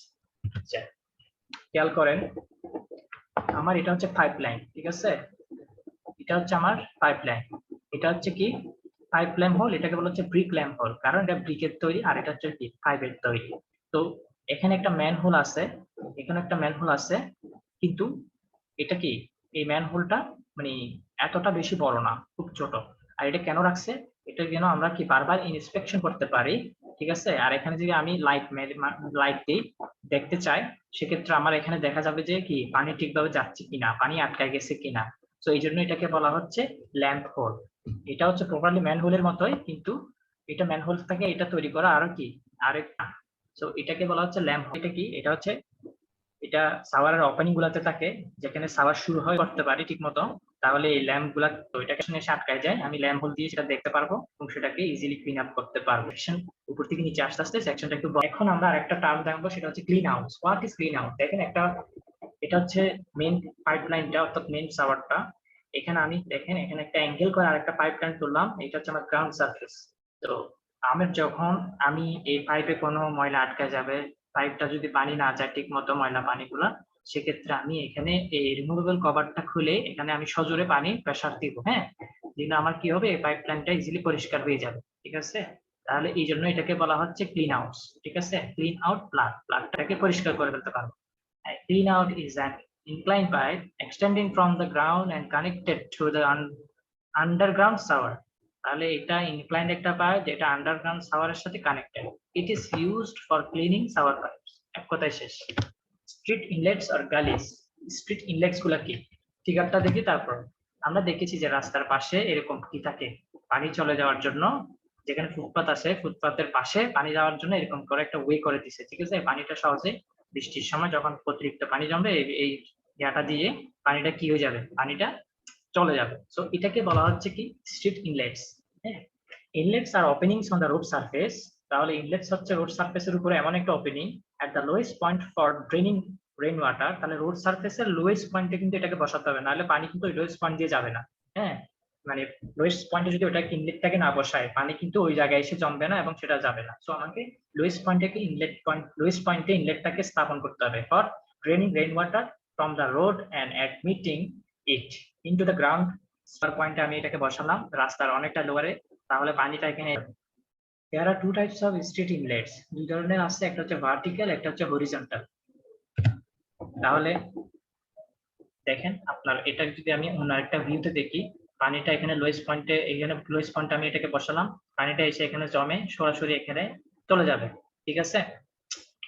খেয়াল করেন, আমার এটা হচ্ছে pipeline. ঠিক আছে, এটা হচ্ছে আমার পাইপলাইন। এটা হচ্ছে কি পাইপ ল্যাম্প হোল, এটাকে বলা হচ্ছে ব্রিক ল্যাম্প হোল, কারণ এটা ব্রিকের তৈরি আর এটা হচ্ছে কি পাইপের তৈরি। তো এখানে একটা ম্যানহোল আছে, এখানে একটা ম্যানহোল আছে, কিন্তু এটা কি এই ম্যানহোলটা মানে এতটা বেশি বড় না, খুব ছোট। আর এটা কেন রাখছে, এটা যেন আমরা কি বারবার ইন্সপেকশন করতে পারি। ঠিক আছে, আর এখানে যদি আমি লাইট দিই দেখতে চাই, সেক্ষেত্রে আমার এখানে দেখা যাবে যে কি পানি ঠিকভাবে যাচ্ছে কিনা, পানি আটকায় গেছে কিনা। তো এই জন্য এটাকে বলা হচ্ছে ল্যাম্প হোল। এটা হচ্ছে প্রপারলি ম্যানহোলের মতোই, কিন্তু এটা ম্যানহোল থেকে এটা তৈরি করা আরো কি আরেকটা। তো এটাকে বলা হচ্ছে ল্যাম্প হোল। এটা কি, এটা হচ্ছে এটা শাওয়ারের ওপেনিং গুলাতে থাকে, যেখানে শাওয়ার শুরু হয় করতে পারি ঠিক মতো, তাহলে এই ল্যাম্প গুলা তো এটাকে এসে আটকায় যায়, আমি ল্যাম্প হোল দিয়ে সেটা দেখতে পারবো এবং সেটাকে ইজিলি ক্লিন আপ করতে পারবো। উপর থেকে নিচে আস্তে আস্তে সেকশনটা একটু। এখন আমরা আরেকটা টার্ম দেখবো, সেটা হচ্ছে clean out. What is clean out? দেখেন একটা, এটা হচ্ছে মেইন পাইপলাইনটা অর্থাৎ মেইন শাওয়ারটা। এখানে আমি দেখেন এখানে একটা অ্যাঙ্গেল করে আরেকটা পাইপলাইন তুললাম, এটা হচ্ছে আমার গ্রাউন্ড সারফেস। তো যখন আমি এই পাইপে কোনো ময়লা আটকা যাবে, পাইপটা যদি পানি না যায় ঠিক মতো ময়লা পানিগুলা, সেক্ষেত্রে আমি এখানে এই রিমুভেবল কভারটা খুলে এখানে আমি সজোরে পানি প্রেসার দিব। হ্যাঁ, দিলে আমার কি হবে, এই পাইপলাইনটা ইজিলি পরিষ্কার হয়ে যাবে। ঠিক আছে, তাহলে এই জন্য এটাকে বলা হচ্ছে ক্লিন আউট। ঠিক আছে, ক্লিন আউট প্লাগটাকে পরিষ্কার করে ফেলতে পারবো। Clean out is an inclined pipe extending from the ground and connected to the underground shower. তাহলে এটা ইনক্লাইন্ড একটা পাইপ যেটা আন্ডারগ্রাউন্ড শাওয়ারের সাথে connected. It is used for cleaning sewer pipes. এক কথায় শেষ। Street inlets or gullies. Street inlets গুলা কি, ফিগারটা দেখি। তারপর আমরা দেখেছি যে রাস্তার পাশে এরকম কি থাকে, পানি চলে যাওয়ার জন্য, যেখানে ফুটপাত আছে ফুটপাতের পাশে পানি যাওয়ার জন্য এরকম করে একটা ওয়ে করে দিছে। ঠিক আছে, পানিটা সহজে বৃষ্টির সময় যখন অতিরিক্ত পানি জমবে এই ইয়াটা দিয়ে পানিটা কি হয়ে যাবে, পানিটা চলে যাবে। সো এটাকে বলা হচ্ছে কি স্ট্রিট ইনলেটস। হ্যাঁ, ইনলেটস আর openings on the road surface. তাহলে ইনলেটস হচ্ছে রোড সারফেসের উপরে এমন একটা opening at the lowest point for draining rain water. তাহলে রোড সারফেসের লোয়েস্ট পয়েন্টে কিন্তু এটাকে বসাতে হবে, নাহলে পানি কিন্তু ওই লোয়েস্ট পয়েন্ট দিয়ে যাবে না। হ্যাঁ, মানে লোয়েস্ট পয়েন্টে যদি ওটা ইনলেটটাকে না বসায়, পানি কিন্তু ওই জায়গায় এসে জমবে না এবং সেটা যাবে না। সো আমাকে লোয়েস্ট পয়েন্টে ইনলেট পয়েন্ট, লোয়েস্ট পয়েন্টে ইনলেটটাকে স্থাপন করতে হবে for draining rain water from the road and admitting it into the ground. Star পয়েন্টে আমি এটাকে বসালাম রাস্তার অনেকটা লোয়ারে, তাহলে পানিটা এখানে। There are two types of street inlets. দুই ধরনের আছে, একটা হচ্ছে ভার্টিক্যাল, একটা হচ্ছে হরিজন্টাল। তাহলে দেখেন আপনার এটা যদি আমি অন্য একটা ভিউতে দেখি, পানিটা এখানে লোয়েস্ট পয়েন্টে, এখানে লোয়েস্ট পয়েন্টে আমি এটাকে বসালাম, পানিটা এসে এখানে জমে সরাসরি এখানে চলে যাবে। ঠিক আছে,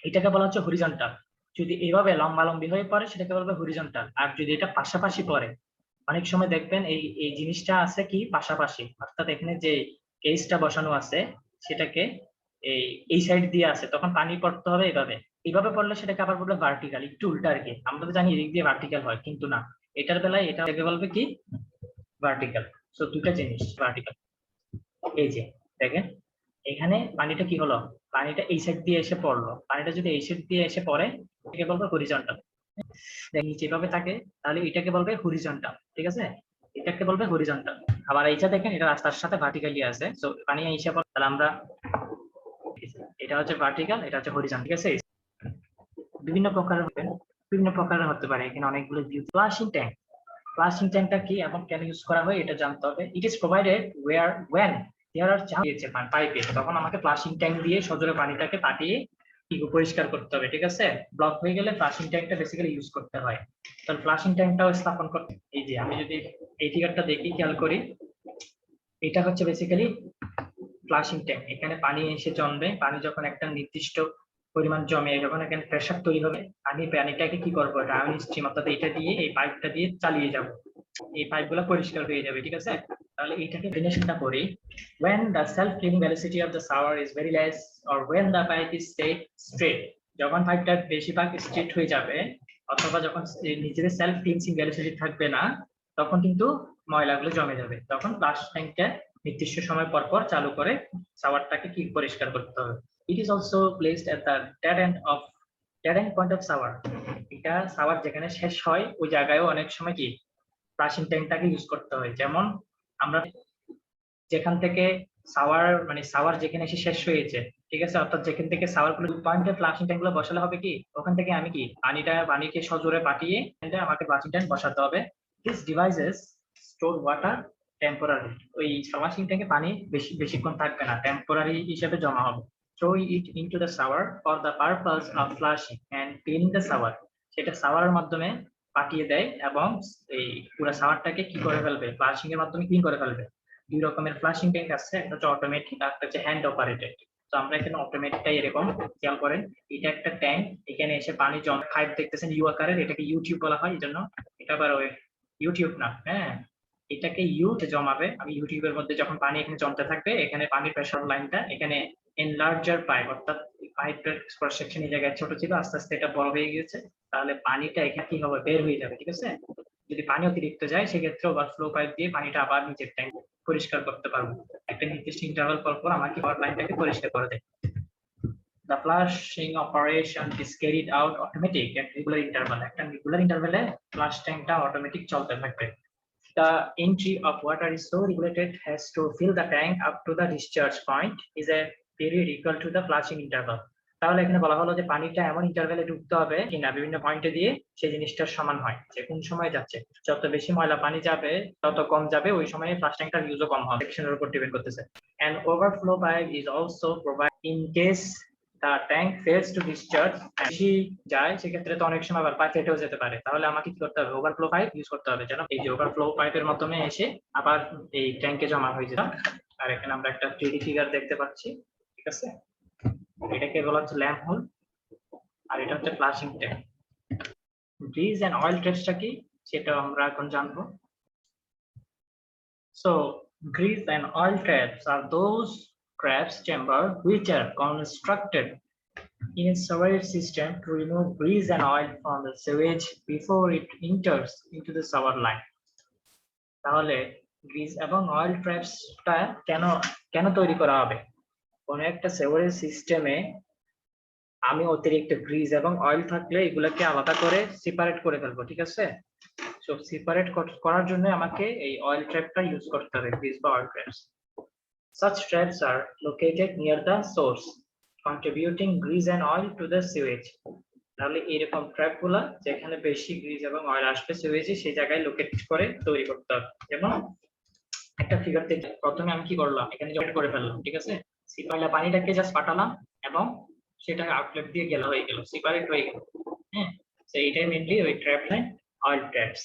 এটাকে বলা হচ্ছে হরিজন্টাল। যদি এভাবে লম্বালম্বি হয়ে পড়ে সেটাকে বলবে হরিজন্টাল। আর যদি এটা পাশাপাশি পড়ে, অনেক সময় দেখবেন এই জিনিসটা আছে কি পাশাপাশি, অর্থাৎ এখানে যে কেসটা বসানো আছে সেটাকে এই সাইড দিয়ে আছে, তখন পানি পড়তে হবে এইভাবে পড়লে সেটাকে আবার বলবে ভার্টিক্যাল। একটু উল্টা আর কি, আমরা তো জানি এদিক দিয়ে ভার্টিক্যাল হয়, কিন্তু না, এটার বেলায় এটাকে বলবে কি ভার্টিক্যাল। সো দুটা জিনিস ভার্টিক্যাল। এই যে দেখেন এখানে পানিটা কি হলো, পানিটা এই সাইড দিয়ে এসে পড়লো, পানিটা যদি এই সাইড দিয়ে এসে পড়ে এটাকে বলবে হরিজন্টাল। নিচে এভাবে থাকে তাহলে এটাকে বলবে হরিজন্টাল। ঠিক আছে, এটাকে বলবে হরিজন্টাল। আবার এইটা দেখেন এটা রাস্তার সাথে ভার্টিক্যালি আছে, সো পানি এসে পড়ে, তাহলে আমরা এটা হচ্ছে ভার্টিক্যাল, এটা হচ্ছে হরিজন্টাল। ঠিক আছে, বিভিন্ন প্রকারের হতে পারে, এখানে অনেকগুলো ভিউ। Flushing tank. ফ্লাশিং ট্যাঙ্কটা কি এবং কেন ইউজ করা হয় এটা জানতে হবে। It is provided when there are পাইপে, তখন আমাকে ফ্লাশিং ট্যাঙ্ক দিয়ে সজোরে পানিটাকে পাঠিয়ে পরিষ্কার করতে হবে। ঠিক আছে, ব্লক হয়ে গেলে ফ্লাশিং ট্যাঙ্কটা বেসিক্যালি ইউজ করতে হয়। তাহলে ফ্লাশিং ট্যাঙ্কটাও স্থাপন করতে, এই যে আমি যদি এই ফিগারটা দেখি খেয়াল করি, এটা হচ্ছে বেসিক্যালি ফ্লাশিং ট্যাঙ্ক। এখানে পানি এসে জমবে, পানি যখন একটা নির্দিষ্ট পরিমাণ জমে যখন এখানে প্রেসার তৈরি হবে, আমি পানিটাকে কি করবো, ডায়ন স্ট্রিম অর্থাৎ এটা দিয়ে এই পাইপটা দিয়ে চালিয়ে যাব, এই পাইপগুলো পরিষ্কার হয়ে যাবে। ঠিক আছে, তাহলে এইটাকে ডেফিনেশনটা করি। when the self cleaning velocity of the shower is very less or when the pipe is stayed straight, যখন পাইপটা বেশিরভাগ স্ট্রেট হয়ে যাবে অথবা যখন নিজেদের সেলফ ক্লিনসিং ভ্যালুসিটি থাকবে না, তখন কিন্তু ময়লাগুলো জমে যাবে। তখন ফ্লাশ ট্যাঙ্কটা নির্দিষ্ট সময় পর পর চালু করে শাওয়ারটাকে কি পরিষ্কার করতে হবে। It is also placed at the dead end point of shower. এটা শাওয়ার যেখানে শেষ হয় ওই জায়গায়ও অনেক সময় কি ফ্লাশিং ট্যাঙ্কটাকে ইউজ করতে হয়। যেমন আমরা যেখান থেকে শাওয়ার যেখানে এসে শেষ হয়েছে, ঠিক আছে, অর্থাৎ যেখান থেকে শাওয়ার গুলো পয়েন্টে ফ্লাশিং ট্যাঙ্ক গুলো বসালে হবে কি, ওখান থেকে আমি কি পানিকে সজোরে পাঠিয়ে আমাকে ফ্লাশিং ট্যাঙ্ক বসাতে হবে। This devices store water temporary. ওই ফ্লাশিং ট্যাঙ্কে পানি বেশিক্ষণ থাকবে না, টেম্পোরারি হিসেবে জমা হবে। Throw it into the sewer for the purpose of flushing and cleaning the sewer. সেটা শাওয়ারের মাধ্যমে পাঠিয়ে দেয় এবং এই পুরো শাওয়ারটাকে কি করে ফেলবে, ফ্লাশিং এর মাধ্যমে ক্লিন করে ফেলবে। দুই রকমের ফ্লাশিং ট্যাঙ্ক আছে, একটা হচ্ছে অটোমেটিক আর একটা হচ্ছে হ্যান্ড অপারেটেড। তো আমরা এখানে অটোমেটিকটাই এরকম খেয়াল করেন, এটা একটা ট্যাঙ্ক, এখানে এসে পানি জমা, পাইপ দেখতেছেন ইউ আকারের, এটাকে ইউটিউব বলা হয়, এই জন্য এটা আবার ওই ইউটিউব না, হ্যাঁ, এটাকে ইউতে জমাবে। আমি ইউটিউবের মধ্যে যখন পানি এখানে জমতে থাকবে, এখানে পানির প্রেসার লাইনটা এখানে এনলার্জার পাইপ, অর্থাৎ পাইপের ক্রস সেকশন এই জায়গায় ছোট ছিল, আস্তে আস্তে এটা বড় হয়ে গেছে, তাহলে পানিটা এখানে কি হবে, বের হয়ে যাবে, ঠিক আছে। যদি পানি অতিরিক্ত যায় সেক্ষেত্রে ওভারফ্লো পাইপ দিয়ে পানিটা আবার নিচের ট্যাঙ্ক পরিষ্কার করতে পারবো। একটা নির্দিষ্ট ইন্টারভাল পর পর আমাকে পাওয়ার লাইনটাকে পরিষ্কার করে দেয়। The flushing operation is carried out automatic at regular interval. একটা রেগুলার ইন্টারভ্যালে ফ্লাশ ট্যাঙ্কটা অটোমেটিক চলতে থাকবে। The entry of water is so regulated as to fill the tank up to the discharge point is a period equal to the flushing interval. তাহলে এখানে বলা হলো যে পানিটা এমন ইন্টারভ্যালে ঢুকতে হবে কিনা বিভিন্ন পয়েন্টে দিয়ে সেই জিনিসটার সমান হয়, যে কোন সময় যাচ্ছে। যত বেশি ময়লা পানি যাবে তত কম যাবে, ওই সময়ে ফ্লাশ ট্যাঙ্কটার ইউজও কম হবে, সেকশনের উপর ডিপেন্ড করতেছে। And overflow pipe is also provided in case the tank fails to discharge। বেশি যায় সেক্ষেত্রে তো অনেক সময় আবার পাইপ ফেটেও যেতে পারে, তাহলে আমাকে কি করতে হবে, ওভারফ্লো পাইপ ইউজ করতে হবে, যেন এই যে ওভারফ্লো পাইপের মাধ্যমে এসে আবার এই ট্যাঙ্কে জমা হয়ে যায়। আর এখানে আমরা একটা 3D ফিগার দেখতে পাচ্ছি, ঠিক আছে, এটাকে বলা হচ্ছে ল্যাম্প হোল, আর এটা হচ্ছে flushing tank. Grease and oil ট্র্যাপসটা কি সেটা আমরা এখন জানবো। So grease and oil traps are those traps chamber which are constructed in a sewerage system to remove grease and oil from the sewage before it enters into the sewer line. তাহলে grease এবং oil ট্র্যাপসটা কেন কেন তৈরি করা হবে? কোন একটা sewerage সিস্টেমে আমি অতিরিক্ত গ্রিজ এবং অয়েল থাকলে এগুলোকে আলাদা করে সেপারেট করে ফেলবো, ঠিক আছে। সো সেপারেট করার জন্য আমাকে এই অয়েল ট্র্যাপটা ইউজ করতে হবে, গ্রিজ বা oil traps. Such traps are located near the source, contributing grease and oil to the sewage. তাহলে এরকম ট্র্যাপ গুলা যেখানে বেশি গ্রিজ এবং অয়েল আসবে সিউয়েজে, সেই জায়গায় লোকেট করে তৈরি করতে হবে। যেমন একটা ফিগার থেকে প্রথমে আমি কি করলাম, এখানে জয়েন্ট করে ফেললাম, ঠিক আছে, ময়লা পানিটাকে জাস্ট পাঠালাম এবং সেটা আউটলেট দিয়ে গেল, হয়ে গেল, সেপারেট হয়ে গেল, হ্যাঁ। তো এইটাই মেইনলি ওই trap line oil traps.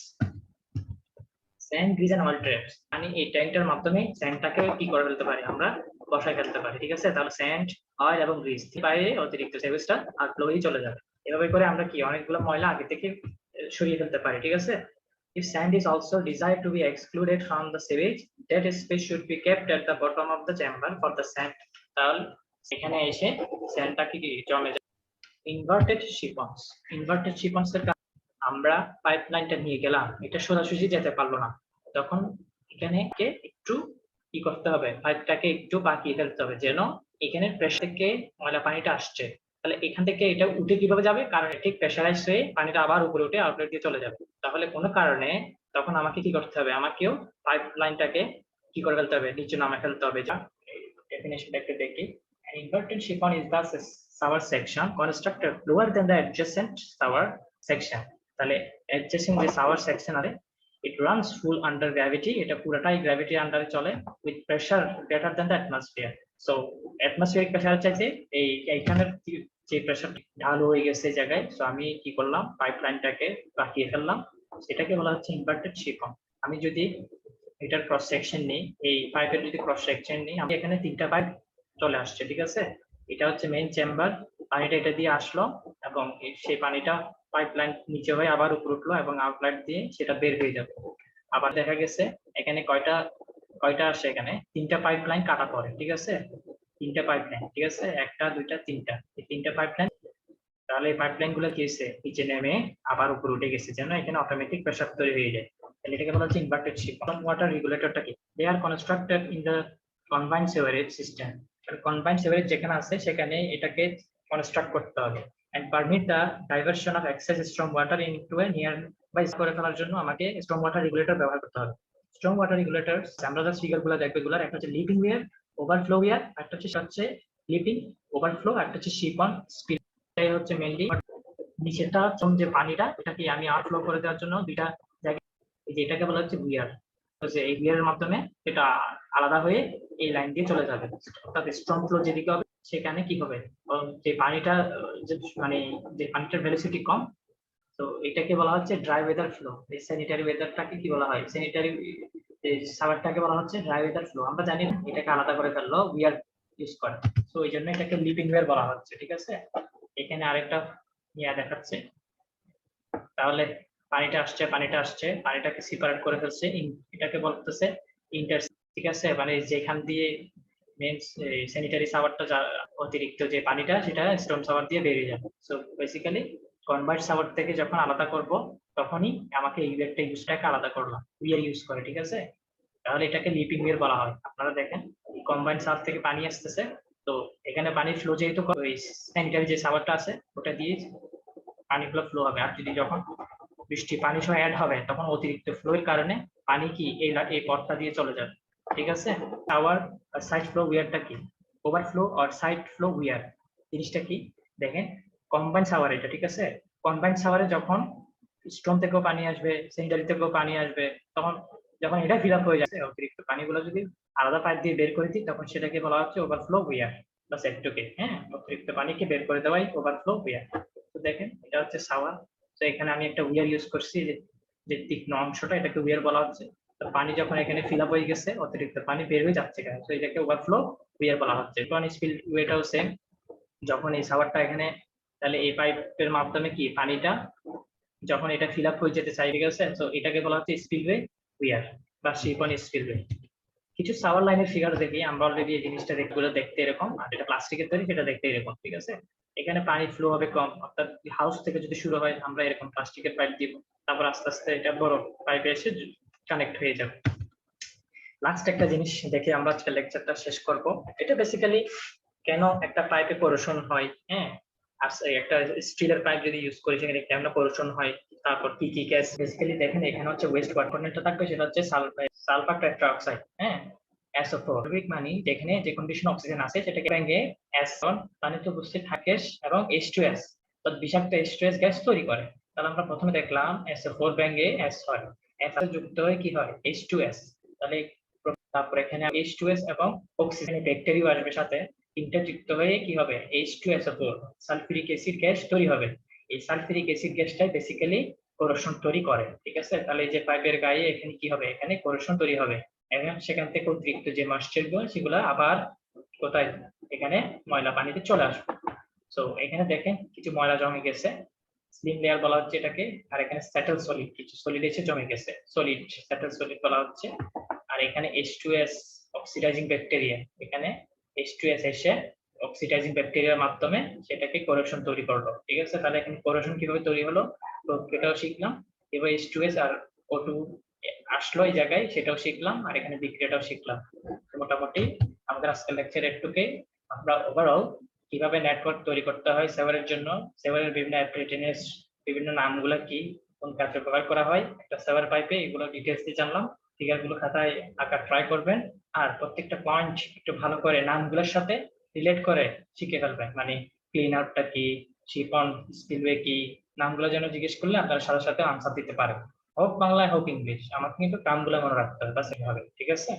Sand, grease and oil traps মানে এই ট্যাঙ্কটার মাধ্যমে স্যান্ডটাকে কি করে ফেলতে পারি, আমরা বসায় ফেলতে পারি, ঠিক আছে। তাহলে স্যান্ড, অয়েল এবং গ্রিজ বাইরে অতিরিক্ত সেভেজটা আর ফ্লোই চলে যাবে। এভাবে করে আমরা কি অনেকগুলো ময়লা আগে থেকে সরিয়ে ফেলতে পারি, ঠিক আছে। If sand is also desired to be excluded from the sewage, that space should be kept at the bottom of the chamber for the sand. তাহলে এখানে এসে স্যান্ডটাকে কি জমে যায়। ইনভার্টেড শিপন্স, ইনভার্টেড শিপন্স এর আমরা পাইপলাইনটা নিয়ে গেলাম, এটা সোজাসুজি যেতে পারলো না, তখন এখানে একটু কি করতে হবে, পাইপটাকে একটু বাঁকিয়ে ফেলতে হবে, যেন এখানে প্রেসার থেকে ময়লা পানিটা আসছে, তাহলে এখান থেকে এটা উঠে কিভাবে যাবে, কারণ ঠিক প্রেসারাইজ হয়ে পানিটা আবার উপরে উঠে আউটলেট দিয়ে চলে যাবে। তাহলে কোনো কারণে তখন আমাকে কি করতে হবে, আমাকেও পাইপলাইনটাকে কি করে ফেলতে হবে, নিচে নামে ফেলতে হবে। যা ডেফিনেশনটা একটু দেখি, an inverted siphon is the shower section constructed lower than the adjacent shower section. তাহলে adjacent যে shower section আছে, it runs full under gravity, এটা পুরোটাই গ্র্যাভিটি আন্ডারে চলে, with pressure greater than the atmosphere. So atmospheric pressure চাইছে এইখানের যে প্রেসার ঢালু হয়ে গেছে এই জায়গায়, সো আমি কি করলাম, পাইপলাইনটাকে বাঁকিয়ে ফেললাম, সেটাকে বলা হচ্ছে ইনভার্টেড শিফন। আমি যদি এটার ক্রস সেকশন নেই, এই পাইপের যদি ক্রস সেকশন নেই, আমি এখানে তিনটা পাইপ চলে আসছে, ঠিক আছে। এটা হচ্ছে মেইন চেম্বার, পানিটা এটা দিয়ে আসলো এবং সেই পানিটা পাইপলাইন নিচে হয়ে আবার উপর উঠলো এবং আউটলেট দিয়ে সেটা বের হয়ে যাবে। আবার দেখা গেছে এখানে কয়টা আসে, এখানে তিনটা পাইপলাইন কাটা পড়ে, ঠিক আছে, তিনটা পাইপলাইন, ঠিক আছে, একটা দুইটা তিনটা, এই তিনটা পাইপলাইন তাহলে এই পাইপলাইন গুলো কি হয়েছে নিচে নেমে আবার উপরে উঠে গেছে, যেন এখানে অটোমেটিক প্রেসার তৈরি হয়ে যায়। তাহলে এটাকে বলা হচ্ছে ইনভার্টেড শিফন ওয়াটার রেগুলেটরটা কি, they are constructed in the combined sewerage system. Combined sewerage যেখানে আছে সেখানে এটাকে কনস্ট্রাক্ট করতে হবে and permit the diversion of excess storm water into a nearby করে ফেলার জন্য আমাকে স্টর্ম ওয়াটার রেগুলেটর ব্যবহার করতে হবে। স্টর্ম ওয়াটার রেগুলেটর আমরা যে ফিগার গুলো দেখবো এগুলোর একটা হচ্ছে লিপিং ওয়্যার, ওভারফ্লো ওয়্যার, একটা হচ্ছে লিপিং ওভারফ্লো, একটা হচ্ছে শিপ অন স্পিল। এটাই হচ্ছে মেইনলি নিচেরটা যে পানিটা এটাকে আমি আউটফ্লো করে দেওয়ার জন্য দুইটা জায়গায়, এই যে এটাকে বলা হচ্ছে উইয়ার। এই উইয়ারের মাধ্যমে এটা আলাদা হয়ে এই লাইন দিয়ে চলে যাবে, অর্থাৎ স্ট্রং ফ্লো যেদিকে হবে সেখানে কি হবে, যে পানিটা মানে যে পানিটার ভেলোসিটি কম, তো এটাকে বলা হচ্ছে ড্রাই ওয়েদার ফ্লো। এই স্যানিটারি ওয়েদারটাকে কি বলা হয়, স্যানিটারি সাওয়ারটাকে বলা হচ্ছে ড্রাই ওয়েদার ফ্লো। আমরা জানি এটাকে আলাদা করে ফেললো উইয়ার ইউজ করে, তো এই জন্য এটাকে লিপিং ওয়্যার বলা হচ্ছে। ঠিক আছে, এখানে আরেকটা ইয়া দেখাচ্ছে। তাহলে পানিটা আসছে পানিটাকে সেপারেট করে ফেলছে, এটাকে বলতেছে ইন্টার। ঠিক আছে, মানে যেখান দিয়ে মেন স্যানিটারি সাওয়ারটা অতিরিক্ত যে পানিটা সেটা স্টর্ম সাওয়ার দিয়ে বেরিয়ে যাবে। সো বেসিক্যালি কনভার্ট সাওয়ার থেকে যখন আলাদা করব তখনই আমাকে এই একটা ইউজটাকে আলাদা করলাম, উইয়ার ইউজ করে। ঠিক আছে, তাহলে এটাকে লিপিং ওয়্যার বলা হয়। আপনারা দেখেন কম্বাইন্ড সাওয়ার থেকে পানি আসতেছে, তো এখানে পানির ফ্লো যেহেতু ওই স্যানিটারি যে সাওয়ারটা আছে ওটা দিয়ে পানিগুলো ফ্লো হবে, আর যদি যখন বৃষ্টি পানি সহ অ্যাড হবে তখন অতিরিক্ত ফ্লো এর কারণে পানি কি এই পথটা দিয়ে চলে যাবে। ঠিক আছে, সাওয়ার সাইড ফ্লো উইয়ারটা কি, ওভারফ্লো আর সাইড ফ্লো উইয়ার জিনিসটা কি দেখেন, কম্বাইন্ড সাওয়ার এটা। ঠিক আছে, কম্বাইন্ড সাওয়ারে যখন স্টোন থেকেও পানি আসবে, সেন্টারি থেকেও পানি আসবে, তখন যখন এটা ফিল আপ হয়ে যাচ্ছে অতিরিক্ত পানিগুলো যদি আলাদা পাইপ দিয়ে বের করে দিই তখন সেটাকে বলা হচ্ছে ওভারফ্লো উইয়ার বা সেটটোকে। হ্যাঁ, অতিরিক্ত পানিকে বের করে দেওয়াই ওভারফ্লো উইয়ার। তো দেখেন এটা হচ্ছে সাওয়ার, তো এখানে আমি একটা উইয়ার ইউজ করছি, যে তীক্ষ্ণ অংশটা এটাকে উইয়ার বলা হচ্ছে। তো পানি যখন এখানে ফিল আপ হয়ে গেছে অতিরিক্ত পানি বের হয়ে যাচ্ছে কেন, তো এটাকে ওভারফ্লো উইয়ার বলা হচ্ছে। তখন স্পিল ওয়েটাও সেম, যখন এই সাওয়ারটা এখানে, তাহলে এই পাইপের মাধ্যমে কি পানিটা যখন এটা ফিল আপ হয়ে যেতে চাই, ঠিক আছে, তো এটাকে বলা হচ্ছে স্পিলওয়ে উইয়ার বা শিপন স্পিলওয়ে। কিছু সাওয়ার লাইনের ফিগার দেখি আমরা অলরেডি এই জিনিসটা দেখতে এরকম, আর যেটা প্লাস্টিকের তৈরি সেটা দেখতে এরকম। ঠিক আছে, এখানে পানি ফ্লো হবে কম, অর্থাৎ হাউস থেকে যদি শুরু হয় আমরা এরকম প্লাস্টিকের পাইপ দিব, তারপর আস্তে আস্তে এটা বড় পাইপে এসে কানেক্ট হয়ে যাবে। লাস্ট একটা জিনিস দেখে আমরা আজকে লেকচারটা শেষ করব। এটা বেসিক্যালি কেন একটা পাইপে কোরোশন হয়, হ্যাঁ, আর একটা স্টিলের পাইপ যদি ইউজ করি সেখানে কেমন কোরোশন হয়, তারপর কি কি গ্যাস। বেসিক্যালি দেখেন এখানে হচ্ছে ওয়েস্ট কম্পোনেন্টটা থাকবে, সেটা হচ্ছে সালফার টেট্রাঅক্সাইড। হ্যাঁ, SO4 মানে যেখানে যে কন্ডিশন অক্সিজেন আছে সেটাকে ভেঙে S1 পানিতে উপস্থিত থাকে এবং H2S তো বিষাক্ত H2S গ্যাস তৈরি করে। তাহলে আমরা প্রথমে দেখলাম SO4 ভেঙে S হয়, S যুক্ত হয়ে কি হয় H2S। তাহলে তারপর এখানে H2S এবং অক্সিজেন ব্যাকটেরিয়া আসবে সাথে, তিনটা যুক্ত হয়ে কি হবে H2SO4 সালফিউরিক অ্যাসিড গ্যাস তৈরি হবে। এই সালফিউরিক অ্যাসিড গ্যাসটাই বেসিক্যালি কোরোশন তৈরি করে। ঠিক আছে, তাহলে এই যে পাইপের গায়ে এখানে কি হবে, এখানে কোরোশন তৈরি হবে এবং সেখান থেকে অতিরিক্ত যে ময়েশ্চার গুলো সেগুলো আবার কোথায়, এখানে ময়লা পানিতে চলে আসবে। সো এখানে দেখেন কিছু ময়লা জমে গেছে, স্লিম লেয়ার বলা হচ্ছে এটাকে, আর এখানে স্যাটেল সলিড, কিছু সলিড এসে জমে গেছে, সলিড স্যাটেল সলিড বলা হচ্ছে। আর এখানে H2S অক্সিডাইজিং ব্যাকটেরিয়া, এখানে H2S এসে অক্সিডাইজিং ব্যাকটেরিয়ার মাধ্যমে সেটাকে কোরেশন তৈরি করলো। ঠিক আছে, তাহলে এখানে কোরেশন কিভাবে তৈরি হলো এটাও শিখলাম, এবার H2S আর O2 আসলো এই জায়গায় সেটাও শিখলাম, আর এখানে বিক্রিয়াটাও শিখলাম। মোটামুটি আমাদের আজকের লেকচার একটুকে আমরা ওভারঅল কিভাবে নেটওয়ার্ক তৈরি করতে হয় সেভারের জন্য, সেভারের বিভিন্ন অ্যাপ্লিকেশনের বিভিন্ন নামগুলো কি, কোন কাজে ব্যবহার করা হয় একটা সেভার পাইপে, এগুলো ডিটেইলস দিয়ে জানলাম। ফিগারগুলো খাতায় আঁকা ট্রাই করবেন, আর প্রত্যেকটা পয়েন্ট একটু ভালো করে নামগুলোর সাথে রিলেট করে শিখে ফেলবেন। মানে ক্লিন আউটটা কি, শিপন স্পিলওয়ে কি, নামগুলো যেন জিজ্ঞেস করলে আপনারা সাথে সাথে আনসার দিতে পারেন। হোক বাংলায় হোক ইংলিশ, আমাকে কিন্তু নামগুলো মনে রাখতে হবে, বাস এভাবে। ঠিক আছে।